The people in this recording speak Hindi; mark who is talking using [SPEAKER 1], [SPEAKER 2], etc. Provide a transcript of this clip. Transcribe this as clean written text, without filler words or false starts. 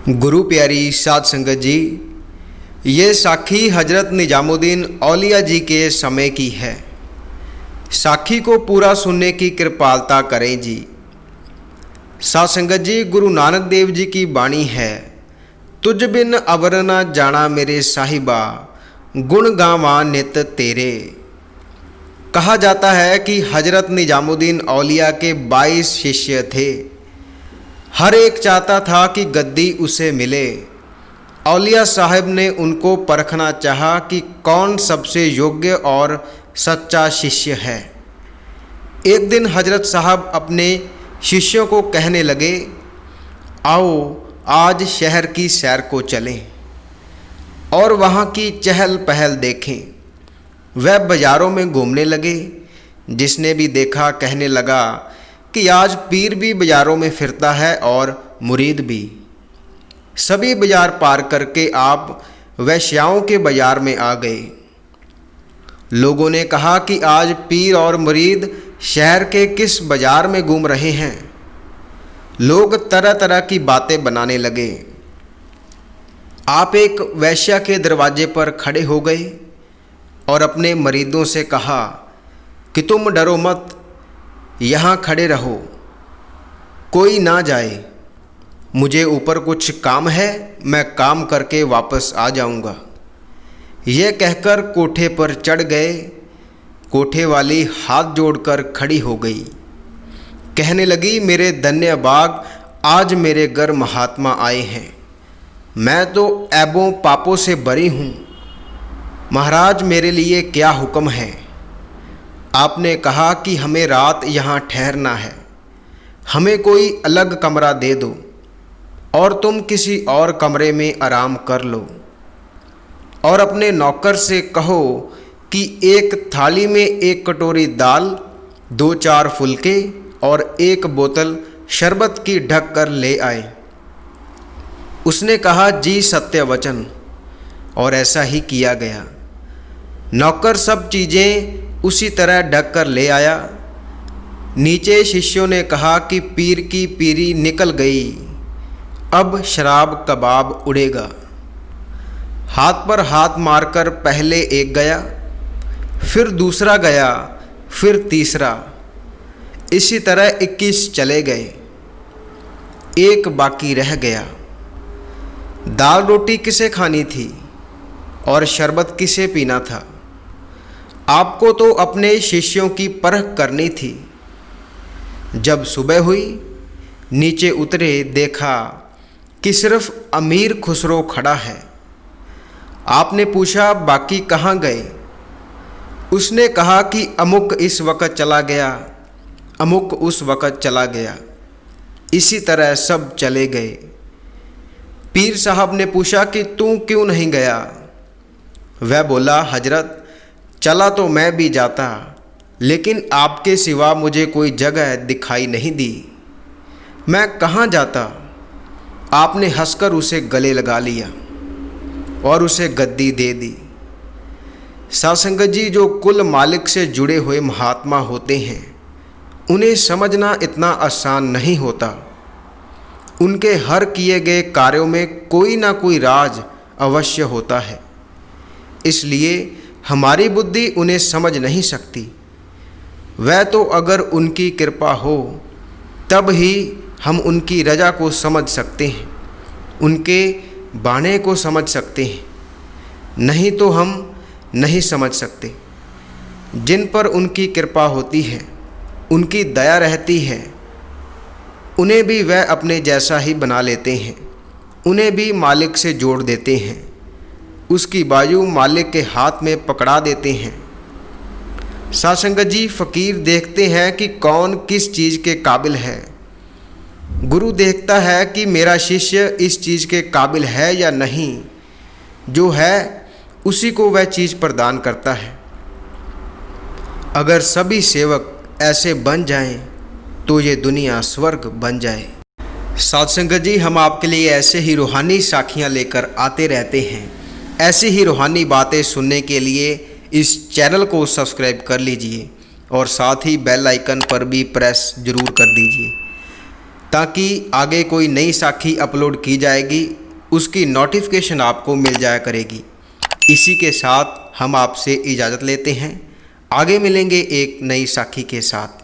[SPEAKER 1] गुरु प्यारी साध संगत जी, ये साखी हजरत निजामुद्दीन औलिया जी के समय की है। साखी को पूरा सुनने की कृपालता करें जी। साध संगत जी, गुरु नानक देव जी की वाणी है, तुझ बिन अवर न जाना मेरे साहिबा, गुण गावा नित तेरे। कहा जाता है कि हजरत निजामुद्दीन औलिया के 22 शिष्य थे। हर एक चाहता था कि गद्दी उसे मिले। औलिया साहब ने उनको परखना चाहा कि कौन सबसे योग्य और सच्चा शिष्य है। एक दिन हजरत साहब अपने शिष्यों को कहने लगे, आओ आज शहर की सैर को चलें और वहाँ की चहल पहल देखें। वह बाज़ारों में घूमने लगे। जिसने भी देखा कहने लगा कि आज पीर भी बाज़ारों में फिरता है और मुरीद भी। सभी बाज़ार पार करके आप वैश्याओं के बाज़ार में आ गए। लोगों ने कहा कि आज पीर और मुरीद शहर के किस बाज़ार में घूम रहे हैं। लोग तरह तरह की बातें बनाने लगे। आप एक वैश्या के दरवाजे पर खड़े हो गए और अपने मरीदों से कहा कि तुम डरो मत, यहाँ खड़े रहो, कोई ना जाए। मुझे ऊपर कुछ काम है, मैं काम करके वापस आ जाऊँगा। यह कहकर कोठे पर चढ़ गए। कोठे वाली हाथ जोड़कर खड़ी हो गई। कहने लगी, मेरे धन्य बाग, आज मेरे घर महात्मा आए हैं। मैं तो ऐबों पापों से बरी हूँ। महाराज, मेरे लिए क्या हुक्म है? आपने कहा कि हमें रात यहाँ ठहरना है, हमें कोई अलग कमरा दे दो और तुम किसी और कमरे में आराम कर लो। और अपने नौकर से कहो कि एक थाली में 1 कटोरी दाल, 2-4 फुलके और 1 बोतल शरबत की ढक कर ले आए। उसने कहा, जी सत्य वचन, और ऐसा ही किया गया। नौकर सब चीज़ें उसी तरह ढक कर ले आया। नीचे शिष्यों ने कहा कि पीर की पीरी निकल गई, अब शराब कबाब उड़ेगा। हाथ पर हाथ मारकर पहले एक गया, फिर दूसरा गया, फिर तीसरा। इसी तरह 21 चले गए, एक बाकी रह गया। दाल रोटी किसे खानी थी और शरबत किसे पीना था? आपको तो अपने शिष्यों की परख करनी थी। जब सुबह हुई, नीचे उतरे, देखा कि सिर्फ अमीर खुसरो खड़ा है। आपने पूछा, बाकी कहाँ गए? उसने कहा कि अमुक इस वक्त चला गया, अमुक उस वक्त चला गया। इसी तरह सब चले गए। पीर साहब ने पूछा कि तू क्यों नहीं गया? वह बोला, हजरत, चला तो मैं भी जाता, लेकिन आपके सिवा मुझे कोई जगह दिखाई नहीं दी। मैं कहाँ जाता? आपने हंसकर उसे गले लगा लिया और उसे गद्दी दे दी। साध संगत जी, जो कुल मालिक से जुड़े हुए महात्मा होते हैं, उन्हें समझना इतना आसान नहीं होता। उनके हर किए गए कार्यों में कोई ना कोई राज अवश्य होता है। इसलिए हमारी बुद्धि उन्हें समझ नहीं सकती। वह तो अगर उनकी कृपा हो तब ही हम उनकी रजा को समझ सकते हैं, उनके बाणे को समझ सकते हैं, नहीं तो हम नहीं समझ सकते। जिन पर उनकी कृपा होती है, उनकी दया रहती है, उन्हें भी वह अपने जैसा ही बना लेते हैं, उन्हें भी मालिक से जोड़ देते हैं, उसकी बाजू मालिक के हाथ में पकड़ा देते हैं। साध संगत जी, फ़कीर देखते हैं कि कौन किस चीज़ के काबिल है। गुरु देखता है कि मेरा शिष्य इस चीज़ के काबिल है या नहीं। जो है उसी को वह चीज़ प्रदान करता है। अगर सभी सेवक ऐसे बन जाएं तो ये दुनिया स्वर्ग बन जाए। साध संगत जी, हम आपके लिए ऐसे ही रूहानी साखियाँ लेकर आते रहते हैं। ऐसी ही रूहानी बातें सुनने के लिए इस चैनल को सब्सक्राइब कर लीजिए और साथ ही बेल आइकन पर भी प्रेस ज़रूर कर दीजिए, ताकि आगे कोई नई साखी अपलोड की जाएगी उसकी नोटिफिकेशन आपको मिल जाया करेगी। इसी के साथ हम आपसे इजाज़त लेते हैं। आगे मिलेंगे एक नई साखी के साथ।